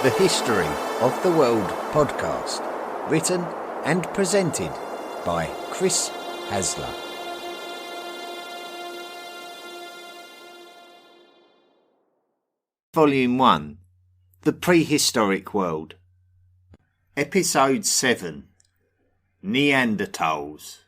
The History of the World podcast, written and presented by Chris Hasler. Volume 1, The Prehistoric World. Episode 7, Neanderthals.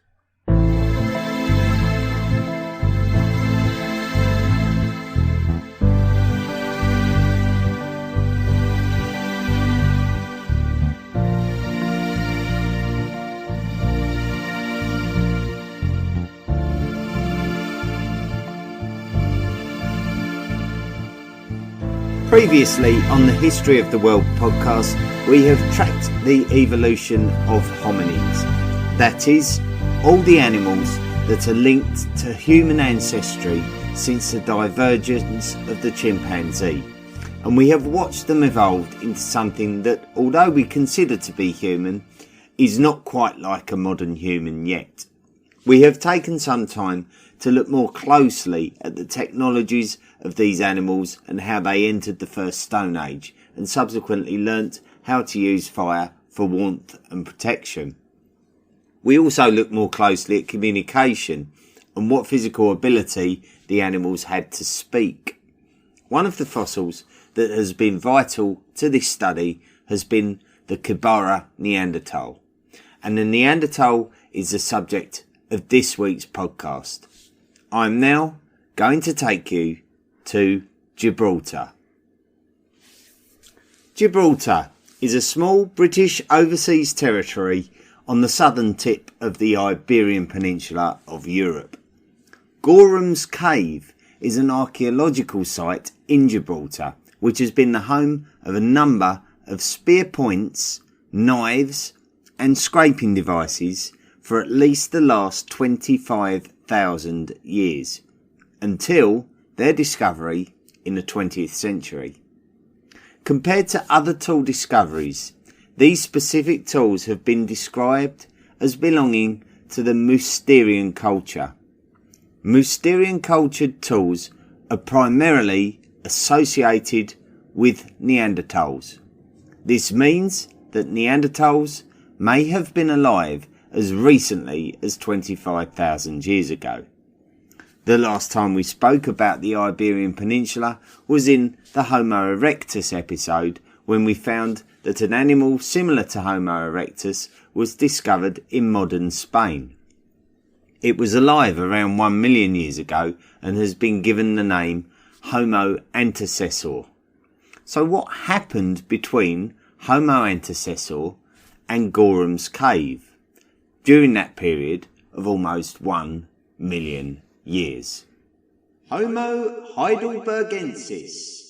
Previously on the History of the World podcast, we have tracked the evolution of hominids. That is, all the animals that are linked to human ancestry since the divergence of the chimpanzee. And we have watched them evolve into something that, although we consider to be human, is not quite like a modern human yet. We have taken some time to look more closely at the technologies of these animals and how they entered the first Stone Age and subsequently learnt how to use fire for warmth and protection. We also look more closely at communication and what physical ability the animals had to speak. One of the fossils that has been vital to this study has been the Kibara Neanderthal, and the Neanderthal is the subject of this week's podcast. I'm now going to take you to Gibraltar. Gibraltar is a small British overseas territory on the southern tip of the Iberian Peninsula of Europe. Gorham's Cave is an archaeological site in Gibraltar, which has been the home of a number of spear points, knives and scraping devices for at least the last 25,000 years, until their discovery in the 20th century. Compared to other tool discoveries, these specific tools have been described as belonging to the Mousterian culture. Mousterian cultured tools are primarily associated with Neanderthals. This means that Neanderthals may have been alive as recently as 25,000 years ago. The last time we spoke about the Iberian Peninsula was in the Homo erectus episode, when we found that an animal similar to Homo erectus was discovered in modern Spain. It was alive around 1 million years ago and has been given the name Homo antecessor. So what happened between Homo antecessor and Gorham's Cave during that period of almost 1 million years? Homo heidelbergensis.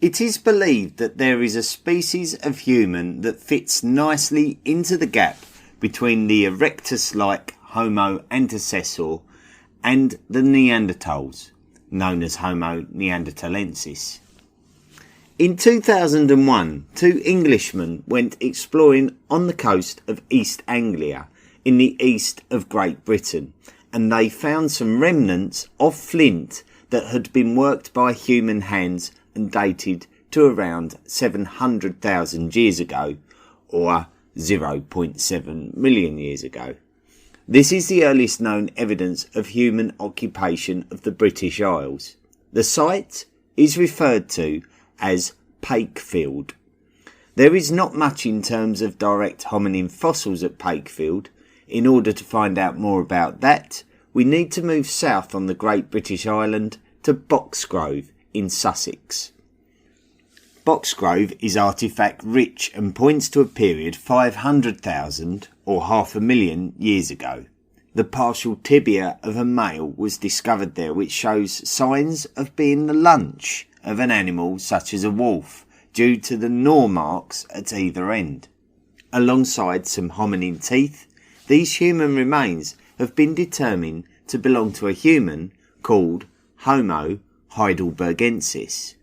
It is believed that there is a species of human that fits nicely into the gap between the erectus-like Homo antecessor and the Neanderthals, known as Homo neanderthalensis. In 2001, 2 Englishmen went exploring on the coast of East Anglia in the east of Great Britain, and they found some remnants of flint that had been worked by human hands and dated to around 700,000 years ago, or 0.7 million years ago. This is the earliest known evidence of human occupation of the British Isles. The site is referred to as Pakefield. There is not much in terms of direct hominin fossils at Pakefield. In order to find out more about that, we need to move south on the Great British Island to Boxgrove in Sussex. Boxgrove is artefact rich and points to a period 500,000 or 500,000 years ago. The partial tibia of a male was discovered there, which shows signs of being the lunch of an animal such as a wolf, due to the gnaw marks at either end. Alongside some hominin teeth, these human remains have been determined to belong to a human called Homo heidelbergensis.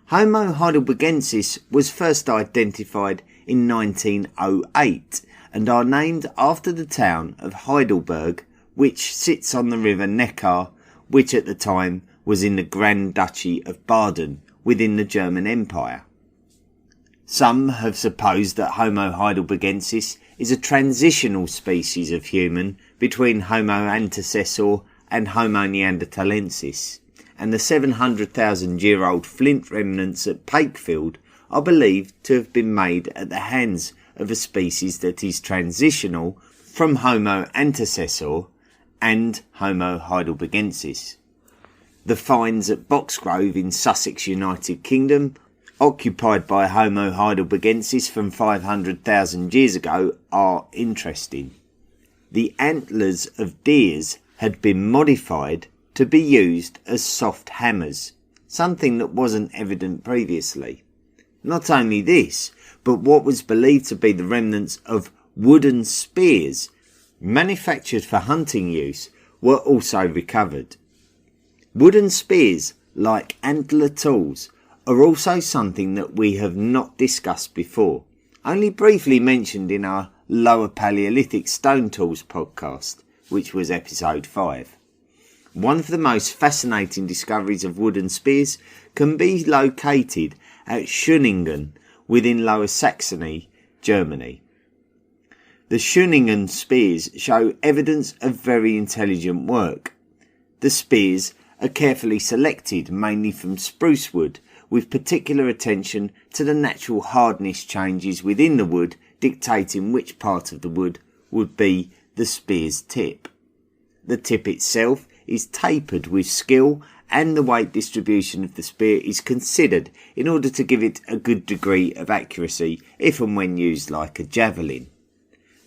Homo heidelbergensis was first identified in 1908 and are named after the town of Heidelberg, which sits on the river Neckar, which at the time was in the Grand Duchy of Baden, within the German Empire. Some have supposed that Homo heidelbergensis is a transitional species of human between Homo antecessor and Homo neanderthalensis, and the 700,000-year-old flint remnants at Pakefield are believed to have been made at the hands of a species that is transitional from Homo antecessor and Homo heidelbergensis. The finds at Boxgrove in Sussex, United Kingdom, occupied by Homo heidelbergensis from 500,000 years ago, are interesting. The antlers of deers had been modified to be used as soft hammers, something that wasn't evident previously. Not only this, but what was believed to be the remnants of wooden spears manufactured for hunting use were also recovered. Wooden spears, like antler tools, are also something that we have not discussed before, only briefly mentioned in our Lower Paleolithic Stone Tools podcast, which was episode 5. One of the most fascinating discoveries of wooden spears can be located at Schöningen within Lower Saxony, Germany. The Schöningen spears show evidence of very intelligent work. The spears are carefully selected mainly from spruce wood, with particular attention to the natural hardness changes within the wood dictating which part of the wood would be the spear's tip. The tip itself is tapered with skill, and the weight distribution of the spear is considered in order to give it a good degree of accuracy if and when used like a javelin.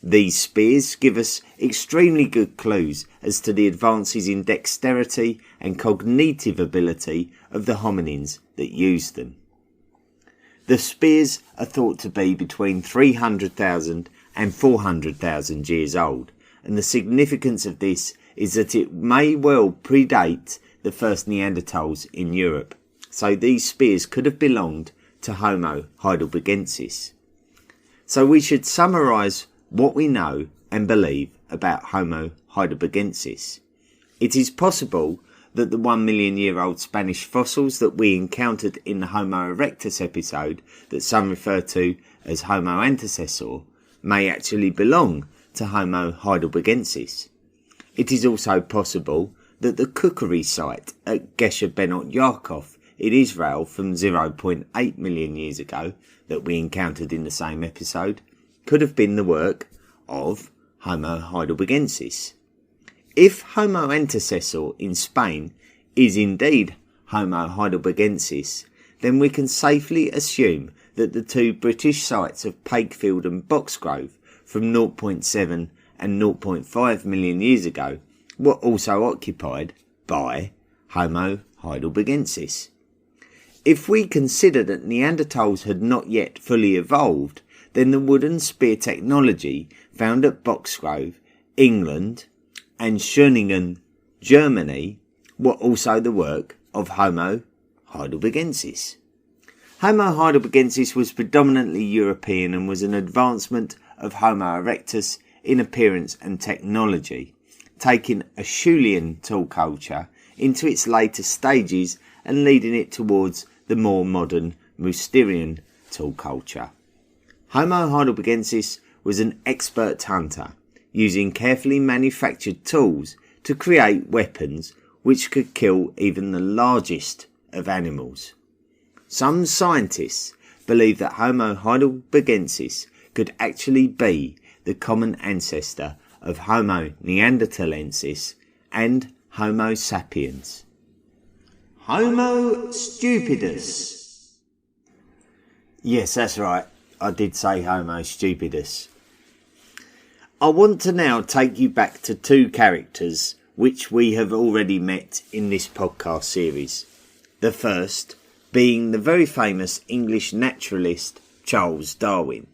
These spears give us extremely good clues as to the advances in dexterity and cognitive ability of the hominins that used them. The spears are thought to be between 300,000 and 400,000 years old, and the significance of this is that it may well predate the first Neanderthals in Europe, so these spears could have belonged to Homo heidelbergensis. So we should summarise what we know and believe about Homo heidelbergensis. It is possible that the 1 million year old Spanish fossils that we encountered in the Homo erectus episode, that some refer to as Homo antecessor, may actually belong to Homo heidelbergensis. It is also possible that the cookery site at Gesher Benot Yaakov in Israel from 0.8 million years ago that we encountered in the same episode could have been the work of Homo heidelbergensis. If Homo antecessor in Spain is indeed Homo heidelbergensis, then we can safely assume that the two British sites of Pakefield and Boxgrove from 0.7 and 0.5 million years ago were also occupied by Homo heidelbergensis. If we consider that Neanderthals had not yet fully evolved, then the wooden spear technology found at Boxgrove, England, and Schöningen, Germany, were also the work of Homo heidelbergensis. Homo heidelbergensis was predominantly European and was an advancement of Homo erectus in appearance and technology, taking Acheulean tool culture into its later stages and leading it towards the more modern Mousterian tool culture. Homo heidelbergensis was an expert hunter, using carefully manufactured tools to create weapons which could kill even the largest of animals. Some scientists believe that Homo heidelbergensis could actually be the common ancestor of Homo neanderthalensis and Homo sapiens. Homo stupidus. Yes, that's right. I did say Homo stupidus. I want to now take you back to two characters which we have already met in this podcast series. The first being the very famous English naturalist Charles Darwin,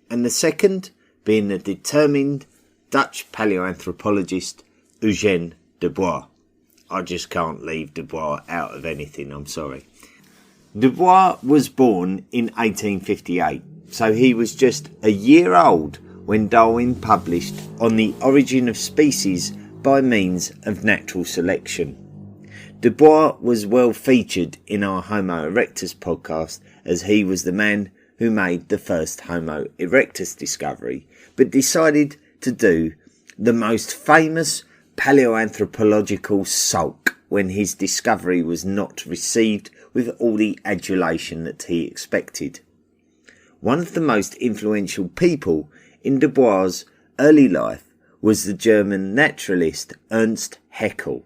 and the second being the determined Dutch paleoanthropologist Eugène Dubois. I just can't leave Dubois out of anything, I'm sorry. Dubois was born in 1858, so he was just a year old when Darwin published On the Origin of Species by Means of Natural Selection. Du Bois was well featured in our Homo erectus podcast, as he was the man who made the first Homo erectus discovery, but decided to do the most famous paleoanthropological sulk when his discovery was not received with all the adulation that he expected. One of the most influential people in Du Bois' early life was the German naturalist Ernst Haeckel.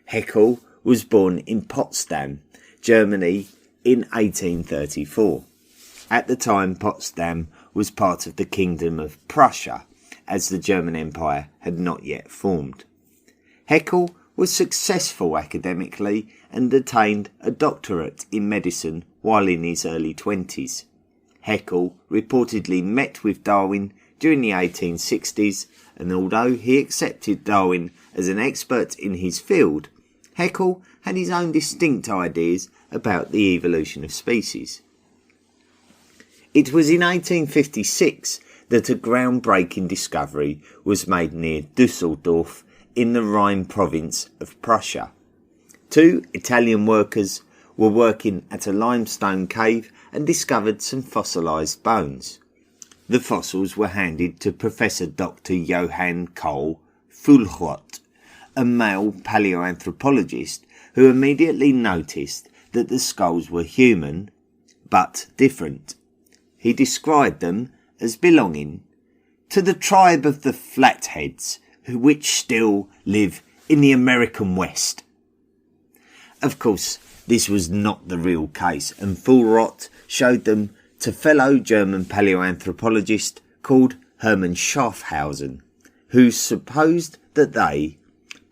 Haeckel was born in Potsdam, Germany in 1834. At the time, Potsdam was part of the Kingdom of Prussia, as the German Empire had not yet formed. Haeckel was successful academically and attained a doctorate in medicine while in his early 20s. Haeckel reportedly met with Darwin during the 1860s, and although he accepted Darwin as an expert in his field, Haeckel had his own distinct ideas about the evolution of species. It was in 1856 that a groundbreaking discovery was made near Düsseldorf in the Rhine province of Prussia. Two Italian workers were working at a limestone cave and discovered some fossilised bones. The fossils were handed to Professor Dr. Johann Karl Fulhrott, a male paleoanthropologist who immediately noticed that the skulls were human, but different. He described them as belonging to the tribe of the Flatheads, which still live in the American West. Of course, this was not the real case, and Fulhrott showed them to fellow German paleoanthropologist called Hermann Schaffhausen, who supposed that they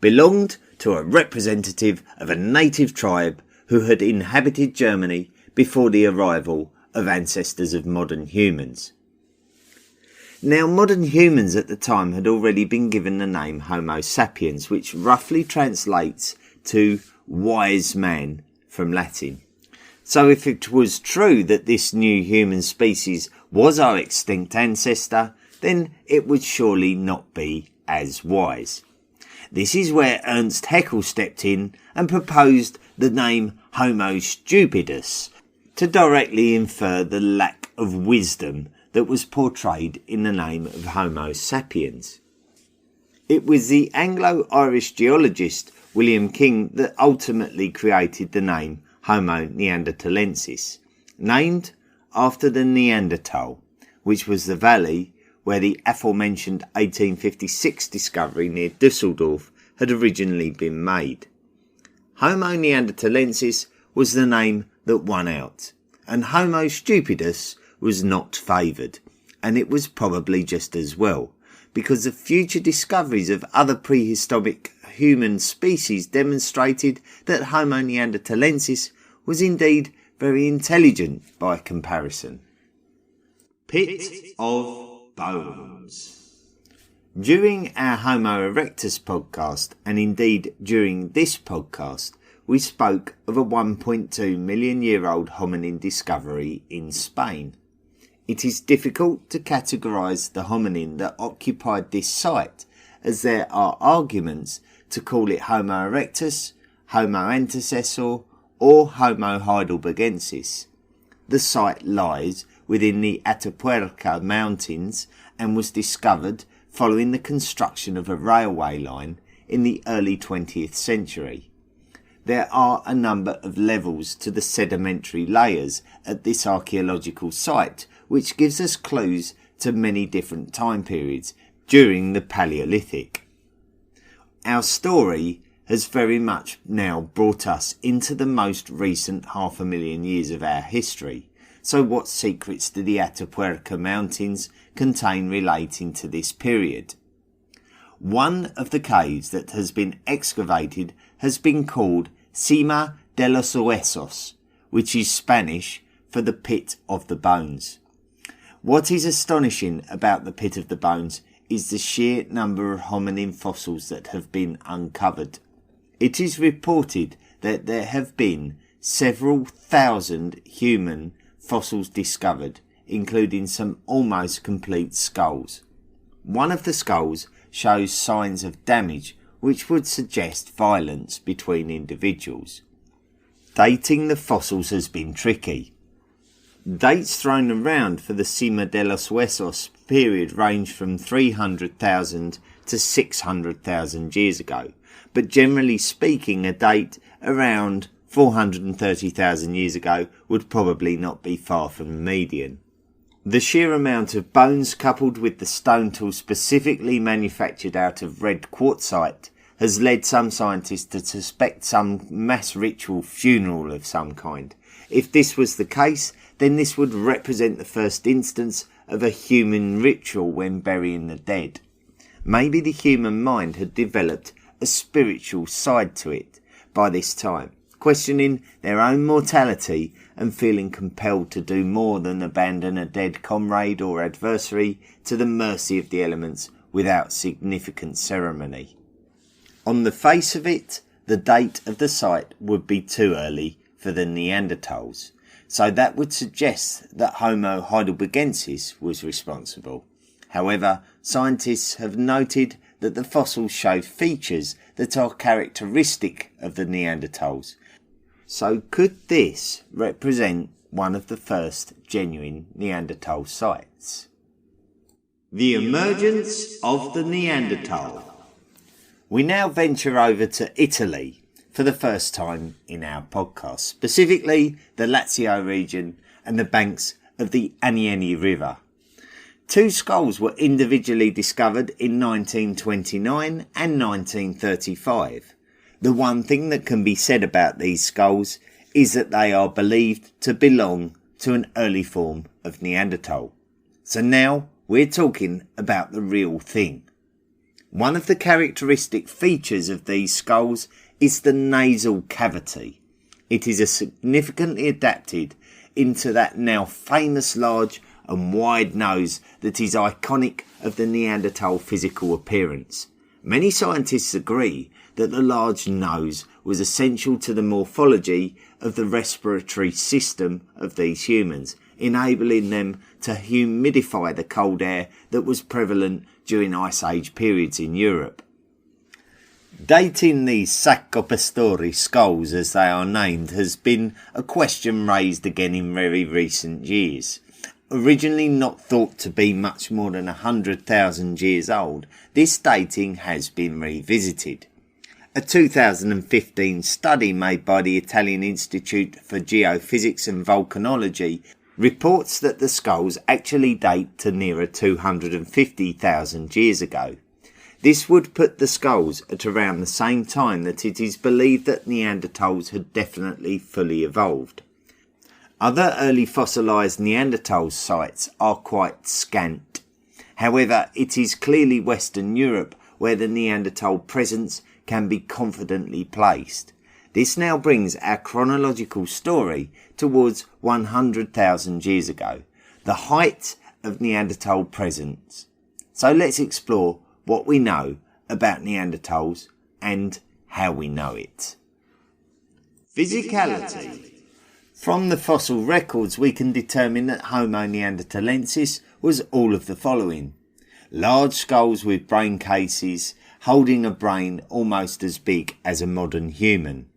belonged to a representative of a native tribe who had inhabited Germany before the arrival of ancestors of modern humans. Now, modern humans at the time had already been given the name Homo sapiens, which roughly translates to wise man from Latin. So if it was true that this new human species was our extinct ancestor, then it would surely not be as wise. This is where Ernst Haeckel stepped in and proposed the name Homo stupidus to directly infer the lack of wisdom that was portrayed in the name of Homo sapiens. It was the Anglo-Irish geologist William King that ultimately created the name Homo neanderthalensis, named after the Neanderthal, which was the valley where the aforementioned 1856 discovery near Düsseldorf had originally been made. Homo neanderthalensis was the name that won out, and Homo stupidus was not favoured, and it was probably just as well, because the future discoveries of other prehistoric human species demonstrated that Homo neanderthalensis was indeed very intelligent by comparison. Pit of Bones. During our Homo erectus podcast, and indeed during this podcast, we spoke of a 1.2 million year old hominin discovery in Spain. It is difficult to categorise the hominin that occupied this site, as there are arguments to call it Homo erectus, Homo antecessor, or Homo heidelbergensis. The site lies within the Atapuerca Mountains and was discovered following the construction of a railway line in the early 20th century. There are a number of levels to the sedimentary layers at this archaeological site, which gives us clues to many different time periods during the Paleolithic. Our story has very much now brought us into the most recent 500,000 years of our history. So what secrets do the Atapuerca Mountains contain relating to this period? One of the caves that has been excavated has been called Cima de los Huesos, which is Spanish for the Pit of the Bones. What is astonishing about the Pit of the Bones is the sheer number of hominin fossils that have been uncovered. It is reported that there have been several thousand human fossils discovered, including some almost complete skulls. One of the skulls shows signs of damage which would suggest violence between individuals. Dating the fossils has been tricky. Dates thrown around for the Cima de los Huesos period range from 300,000 to 600,000 years ago, but generally speaking a date around 430,000 years ago would probably not be far from the median. The sheer amount of bones coupled with the stone tool specifically manufactured out of red quartzite has led some scientists to suspect some mass ritual funeral of some kind. If this was the case, then this would represent the first instance of a human ritual when burying the dead. Maybe the human mind had developed a spiritual side to it by this time, questioning their own mortality and feeling compelled to do more than abandon a dead comrade or adversary to the mercy of the elements without significant ceremony. On the face of it, the date of the site would be too early for the Neanderthals, so that would suggest that Homo heidelbergensis was responsible. However, scientists have noted that the fossils show features that are characteristic of the Neanderthals. So could this represent one of the first genuine Neanderthal sites? The emergence of the Neanderthal. We now venture over to Italy for the first time in our podcast, specifically the Lazio region and the banks of the Aniene River. Two skulls were individually discovered in 1929 and 1935. The one thing that can be said about these skulls is that they are believed to belong to an early form of Neanderthal. So now we're talking about the real thing. One of the characteristic features of these skulls is the nasal cavity. It is significantly adapted into that now famous large and wide nose that is iconic of the Neanderthal physical appearance. Many scientists agree that the large nose was essential to the morphology of the respiratory system of these humans, enabling them to humidify the cold air that was prevalent during Ice Age periods in Europe. Dating these Sacopastori skulls, as they are named, has been a question raised again in very recent years. Originally not thought to be much more than 100,000 years old, this dating has been revisited. A 2015 study made by the Italian Institute for Geophysics and Volcanology reports that the skulls actually date to nearer 250,000 years ago. This would put the skulls at around the same time that it is believed that Neanderthals had definitely fully evolved. Other early fossilised Neanderthal sites are quite scant. However, it is clearly Western Europe where the Neanderthal presence can be confidently placed. This now brings our chronological story towards 100,000 years ago, the height of Neanderthal presence. So let's explore what we know about Neanderthals and how we know it. Physicality. From the fossil records we can determine that Homo neanderthalensis was all of the following. Large skulls with brain cases holding a brain almost as big as a modern human.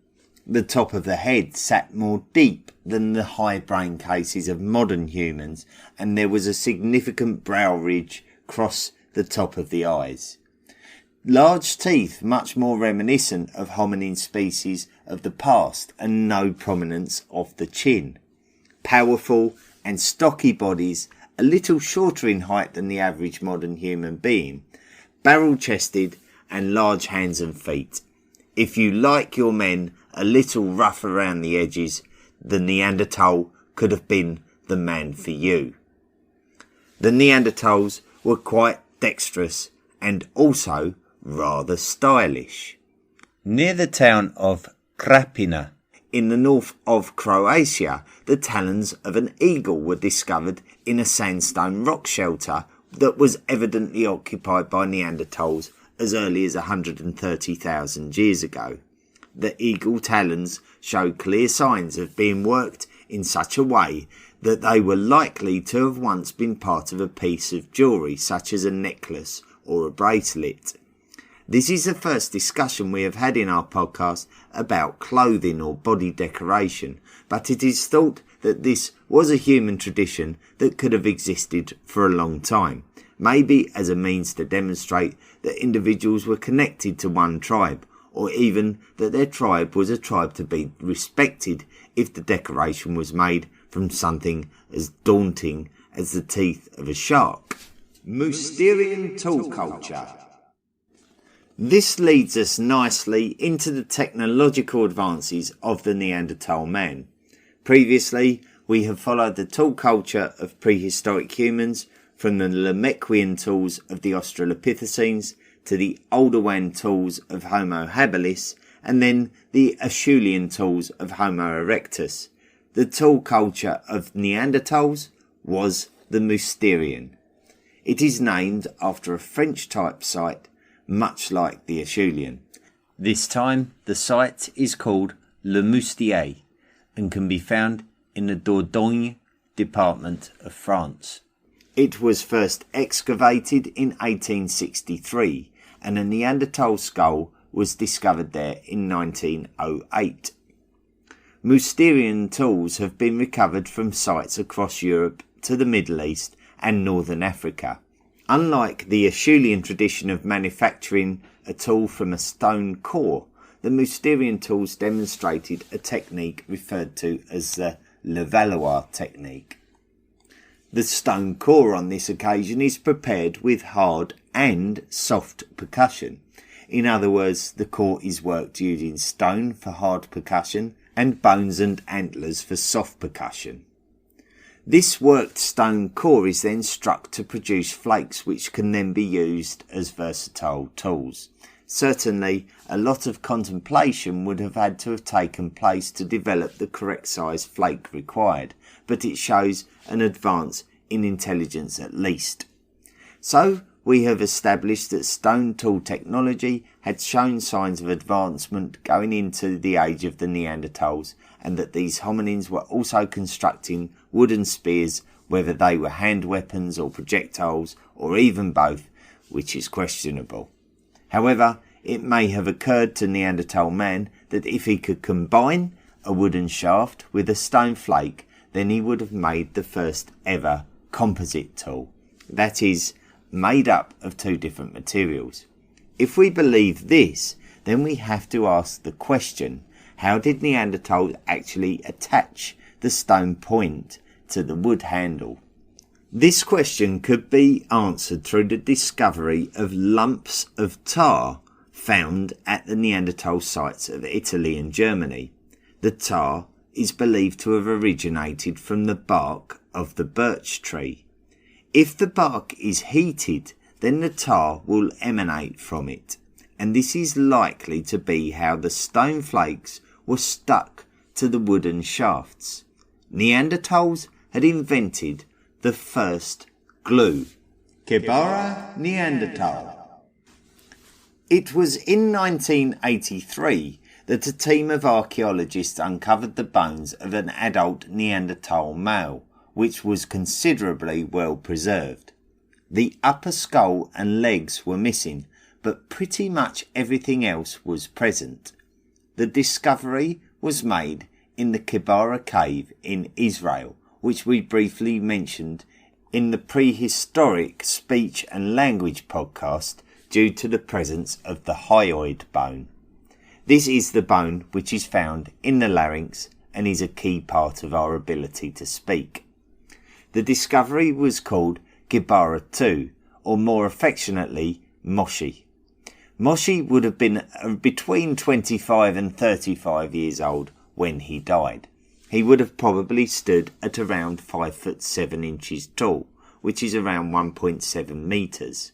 The top of the head sat more deep than the high brain cases of modern humans, and there was a significant brow ridge across the top of the eyes. Large teeth, much more reminiscent of hominin species of the past, and no prominence of the chin. Powerful and stocky bodies, a little shorter in height than the average modern human being. Barrel-chested and large hands and feet. If you like your men a little rough around the edges, the Neanderthal could have been the man for you. The Neanderthals were quite dexterous and also rather stylish. Near the town of Krapina, in the north of Croatia, the talons of an eagle were discovered in a sandstone rock shelter that was evidently occupied by Neanderthals as early as 130,000 years ago. The eagle talons show clear signs of being worked in such a way that they were likely to have once been part of a piece of jewellery, such as a necklace or a bracelet. This is the first discussion we have had in our podcast about clothing or body decoration, but it is thought that this was a human tradition that could have existed for a long time, maybe as a means to demonstrate that individuals were connected to one tribe, or even that their tribe was a tribe to be respected if the decoration was made from something as daunting as the teeth of a shark. Mousterian tool culture. This leads us nicely into the technological advances of the Neanderthal man. Previously, we have followed the tool culture of prehistoric humans from the Namequian tools of the Australopithecines to the Oldowan tools of Homo habilis and then the Acheulean tools of Homo erectus. The tool culture of Neanderthals was the Mousterian. It is named after a French type site much like the Acheulean. This time the site is called Le Moustier and can be found in the Dordogne department of France. It was first excavated in 1863 and a Neanderthal skull was discovered there in 1908. Mousterian tools have been recovered from sites across Europe to the Middle East and Northern Africa. Unlike the Acheulean tradition of manufacturing a tool from a stone core, the Mousterian tools demonstrated a technique referred to as the Levallois technique. The stone core on this occasion is prepared with hard and soft percussion. In other words, the core is worked using stone for hard percussion and bones and antlers for soft percussion. This worked stone core is then struck to produce flakes which can then be used as versatile tools. Certainly, a lot of contemplation would have had to have taken place to develop the correct size flake required, but it shows an advance in intelligence at least. So, we have established that stone tool technology had shown signs of advancement going into the age of the Neanderthals, and that these hominins were also constructing wooden spears, whether they were hand weapons or projectiles, or even both, which is questionable. However, it may have occurred to Neanderthal man that if he could combine a wooden shaft with a stone flake, then he would have made the first ever composite tool. That is, made up of two different materials. If we believe this, then we have to ask the question, how did Neanderthals actually attach the stone point to the wood handle? This question could be answered through the discovery of lumps of tar found at the Neanderthal sites of Italy and Germany. The tar is believed to have originated from the bark of the birch tree. If the bark is heated, then the tar will emanate from it, and this is likely to be how the stone flakes were stuck to the wooden shafts. Neanderthals had invented the first glue. Kebara Neanderthal. It was in 1983 that a team of archaeologists uncovered the bones of an adult Neanderthal male, which was considerably well preserved. The upper skull and legs were missing, but pretty much everything else was present. The discovery was made in the Kebara cave in Israel, which we briefly mentioned in the prehistoric speech and language podcast due to the presence of the hyoid bone. This is the bone which is found in the larynx and is a key part of our ability to speak. The discovery was called Kebara II, or more affectionately, Moshi. Moshi would have been between 25 and 35 years old when he died. He would have probably stood at around 5 foot 7 inches tall, which is around 1.7 meters.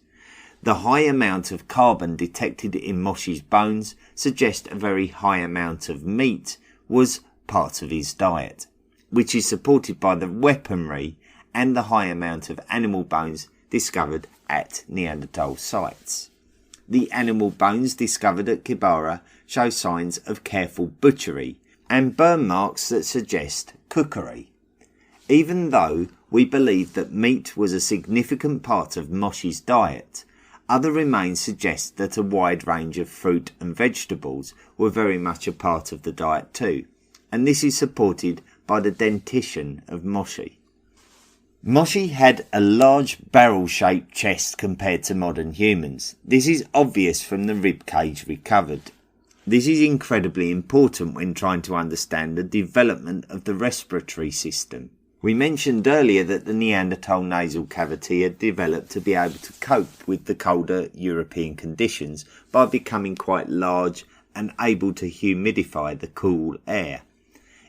The high amount of carbon detected in Moshi's bones suggests a very high amount of meat was part of his diet, which is supported by the weaponry and the high amount of animal bones discovered at Neanderthal sites. The animal bones discovered at Kebara show signs of careful butchery and burn marks that suggest cookery. Even though we believe that meat was a significant part of Moshi's diet, Other remains suggest that a wide range of fruit and vegetables were very much a part of the diet too, and this is supported by the dentition of Moshi. Moshi had a large barrel-shaped chest compared to modern humans. This is obvious from the rib cage recovered. This is incredibly important when trying to understand the development of the respiratory system. We mentioned earlier that the Neanderthal nasal cavity had developed to be able to cope with the colder European conditions by becoming quite large and able to humidify the cool air.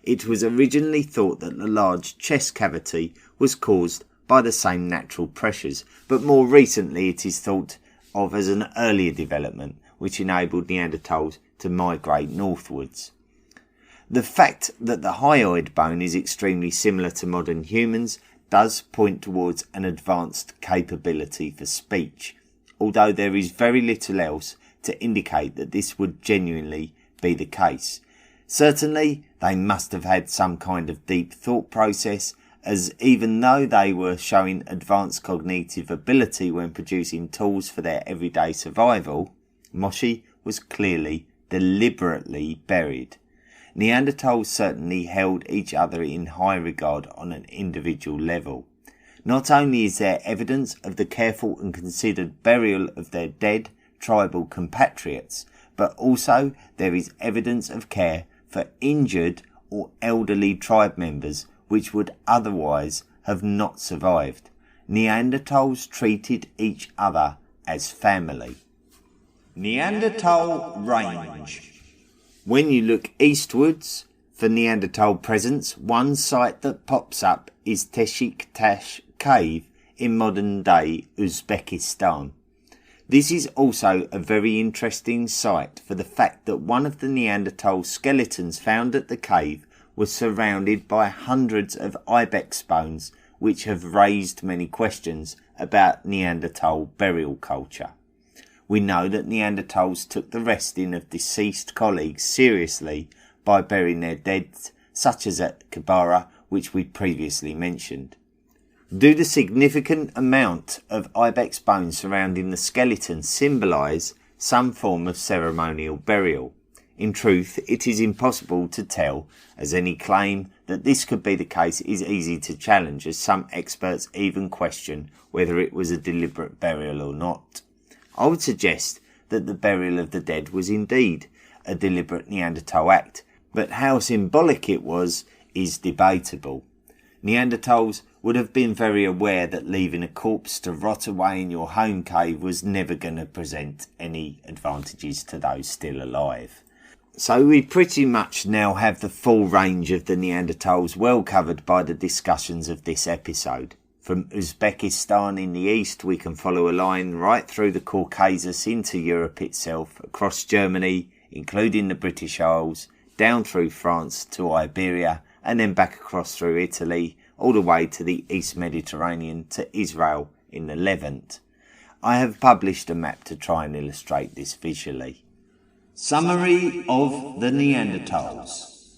It was originally thought that the large chest cavity was caused by the same natural pressures, but more recently it is thought of as an earlier development which enabled Neanderthals to migrate northwards. The fact that the hyoid bone is extremely similar to modern humans does point towards an advanced capability for speech, although there is very little else to indicate that this would genuinely be the case. Certainly, they must have had some kind of deep thought process, as even though they were showing advanced cognitive ability when producing tools for their everyday survival, Moshi was clearly deliberately buried. Neanderthals certainly held each other in high regard on an individual level. Not only is there evidence of the careful and considered burial of their dead tribal compatriots, but also there is evidence of care for injured or elderly tribe members which would otherwise have not survived. Neanderthals treated each other as family. Neanderthal range. When you look eastwards for Neanderthal presence, one site that pops up is Teshik-Tash Cave in modern-day Uzbekistan. This is also a very interesting site for the fact that one of the Neanderthal skeletons found at the cave was surrounded by hundreds of ibex bones, which have raised many questions about Neanderthal burial culture. We know that Neanderthals took the resting of deceased colleagues seriously by burying their dead, such as at Kibara, which we previously mentioned. Do the significant amount of ibex bones surrounding the skeleton symbolise some form of ceremonial burial? In truth, it is impossible to tell, as any claim that this could be the case is easy to challenge, as some experts even question whether it was a deliberate burial or not. I would suggest that the burial of the dead was indeed a deliberate Neanderthal act, but how symbolic it was is debatable. Neanderthals would have been very aware that leaving a corpse to rot away in your home cave was never going to present any advantages to those still alive. So we pretty much now have the full range of the Neanderthals well covered by the discussions of this episode. From Uzbekistan in the east, we can follow a line right through the Caucasus into Europe itself, across Germany, including the British Isles, down through France to Iberia, and then back across through Italy, all the way to the East Mediterranean to Israel in the Levant. I have published a map to try and illustrate this visually. Summary of the Neanderthals.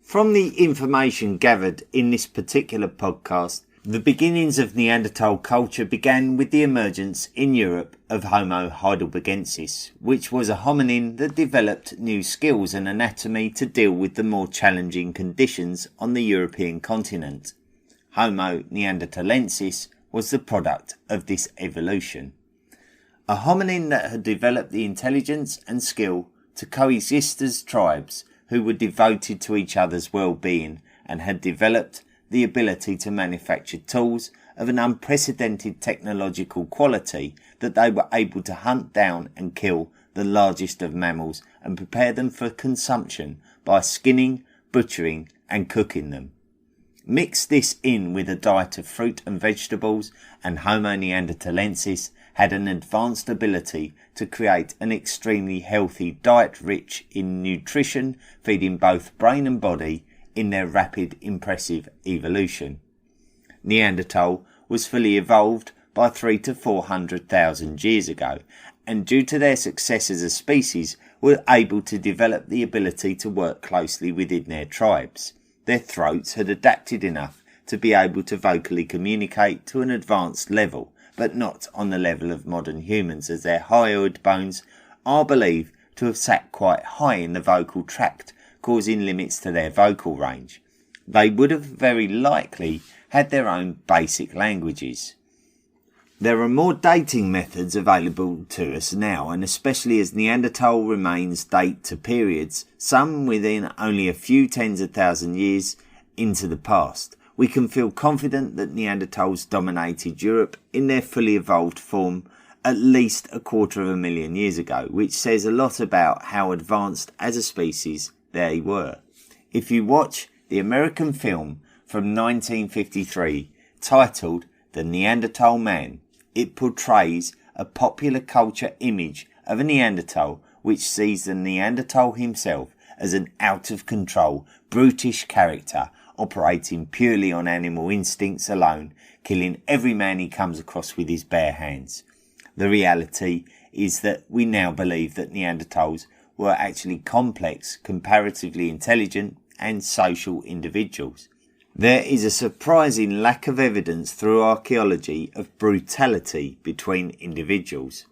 From the information gathered in this particular podcast, the beginnings of Neanderthal culture began with the emergence in Europe of Homo heidelbergensis, which was a hominin that developed new skills and anatomy to deal with the more challenging conditions on the European continent. Homo neanderthalensis was the product of this evolution. A hominin that had developed the intelligence and skill to coexist as tribes who were devoted to each other's well-being and had developed the ability to manufacture tools of an unprecedented technological quality that they were able to hunt down and kill the largest of mammals and prepare them for consumption by skinning, butchering and cooking them. Mix this in with a diet of fruit and vegetables, and Homo neanderthalensis had an advanced ability to create an extremely healthy diet rich in nutrition, feeding both brain and body in their rapid, impressive evolution. Neanderthal was fully evolved by 300,000 to 400,000 years ago, and due to their success as a species, were able to develop the ability to work closely within their tribes. Their throats had adapted enough to be able to vocally communicate to an advanced level, but not on the level of modern humans, as their hyoid bones are believed to have sat quite high in the vocal tract, causing limits to their vocal range. They would have very likely had their own basic languages. There are more dating methods available to us now, and especially as Neanderthal remains date to periods, some within only a few tens of thousand years into the past, we can feel confident that Neanderthals dominated Europe in their fully evolved form at least 250,000 years ago, which says a lot about how advanced as a species they were. If you watch the American film from 1953 titled The Neanderthal Man, it portrays a popular culture image of a Neanderthal which sees the Neanderthal himself as an out-of-control, brutish character operating purely on animal instincts alone, killing every man he comes across with his bare hands. The reality is that we now believe that Neanderthals were actually complex, comparatively intelligent and social individuals. There is a surprising lack of evidence through archaeology of brutality between individuals.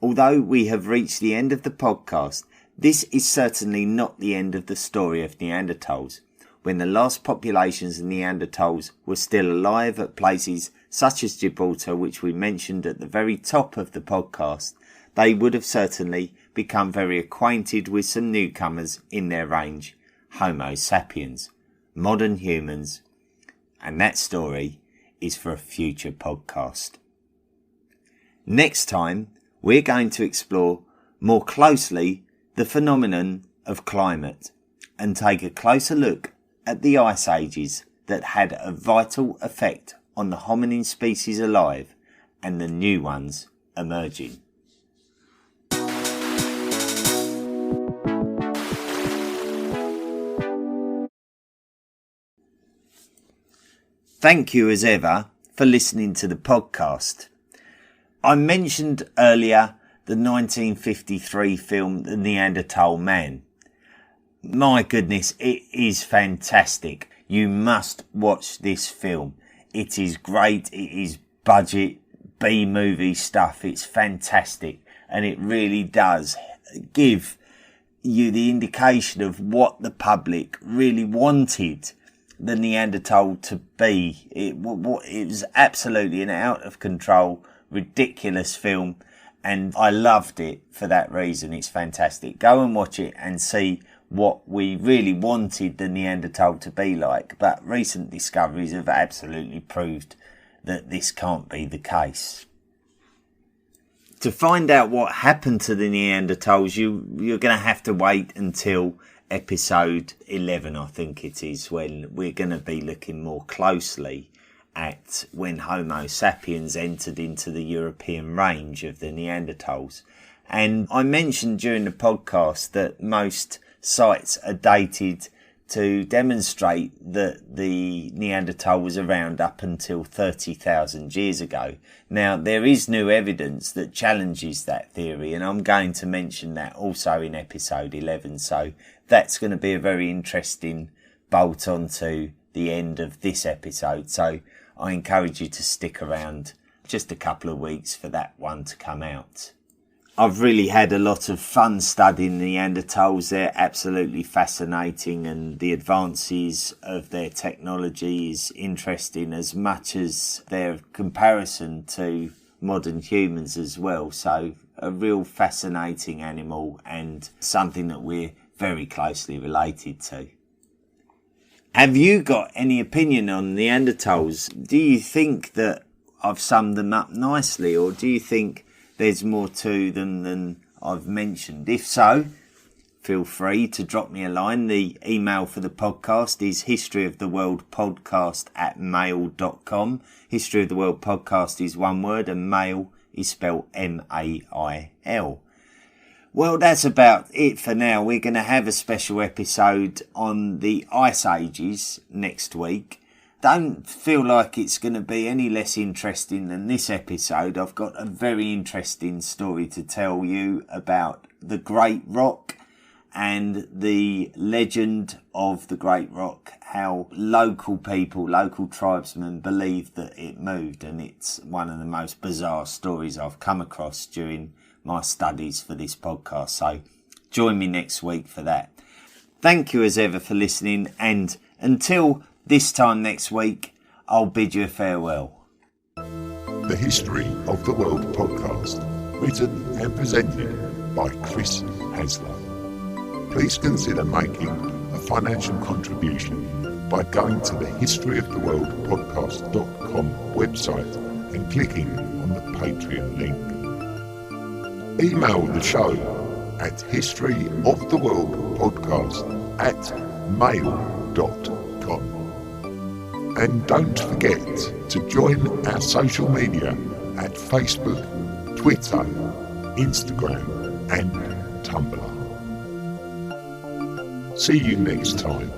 Although we have reached the end of the podcast, this is certainly not the end of the story of Neanderthals. When the last populations of Neanderthals were still alive at places such as Gibraltar, which we mentioned at the very top of the podcast, they would have certainly become very acquainted with some newcomers in their range, Homo sapiens, modern humans, and that story is for a future podcast. Next time, we're going to explore more closely the phenomenon of climate and take a closer look at the ice ages that had a vital effect on the hominin species alive and the new ones emerging. Thank you as ever for listening to the podcast. I mentioned earlier the 1953 film The Neanderthal Man. My goodness, it is fantastic. You must watch this film. It is great. It is budget B-movie stuff. It's fantastic. And it really does give you the indication of what the public really wanted the Neanderthal to be. It was absolutely an out of control, ridiculous film. And I loved it for that reason. It's fantastic. Go and watch it and see what we really wanted the Neanderthal to be like. But recent discoveries have absolutely proved that this can't be the case. To find out what happened to the Neanderthals, you're going to have to wait until episode 11, I think it is, when we're going to be looking more closely at when Homo sapiens entered into the European range of the Neanderthals. And I mentioned during the podcast that most sites are dated to demonstrate that the Neanderthal was around up until 30,000 years ago. Now, there is new evidence that challenges that theory, and I'm going to mention that also in episode 11. So that's going to be a very interesting bolt on to the end of this episode. So I encourage you to stick around just a couple of weeks for that one to come out. I've really had a lot of fun studying Neanderthals. They're absolutely fascinating, and the advances of their technology is interesting as much as their comparison to modern humans as well. So a real fascinating animal and something that we're very closely related to. Have you got any opinion on Neanderthals? Do you think that I've summed them up nicely, or do you think there's more to them than I've mentioned? If so, feel free to drop me a line. The email for the podcast is historyoftheworldpodcast@mail.com. History of the World Podcast is one word, and mail is spelled M-A-I-L. Well, that's about it for now. We're going to have a special episode on the Ice Ages next week. Don't feel like it's going to be any less interesting than this episode. I've got a very interesting story to tell you about the Great Rock and the legend of the Great Rock, how local people, local tribesmen believe that it moved, and it's one of the most bizarre stories I've come across during my studies for this podcast. So join me next week for that. Thank you as ever for listening, and until this time next week, I'll bid you a farewell. The History of the World podcast, written and presented by Chris Hasler. Please consider making a financial contribution by going to the historyoftheworldpodcast.com website and clicking on the Patreon link. Email the show at historyoftheworldpodcast@mail.com. And don't forget to join our social media at Facebook, Twitter, Instagram and Tumblr. See you next time.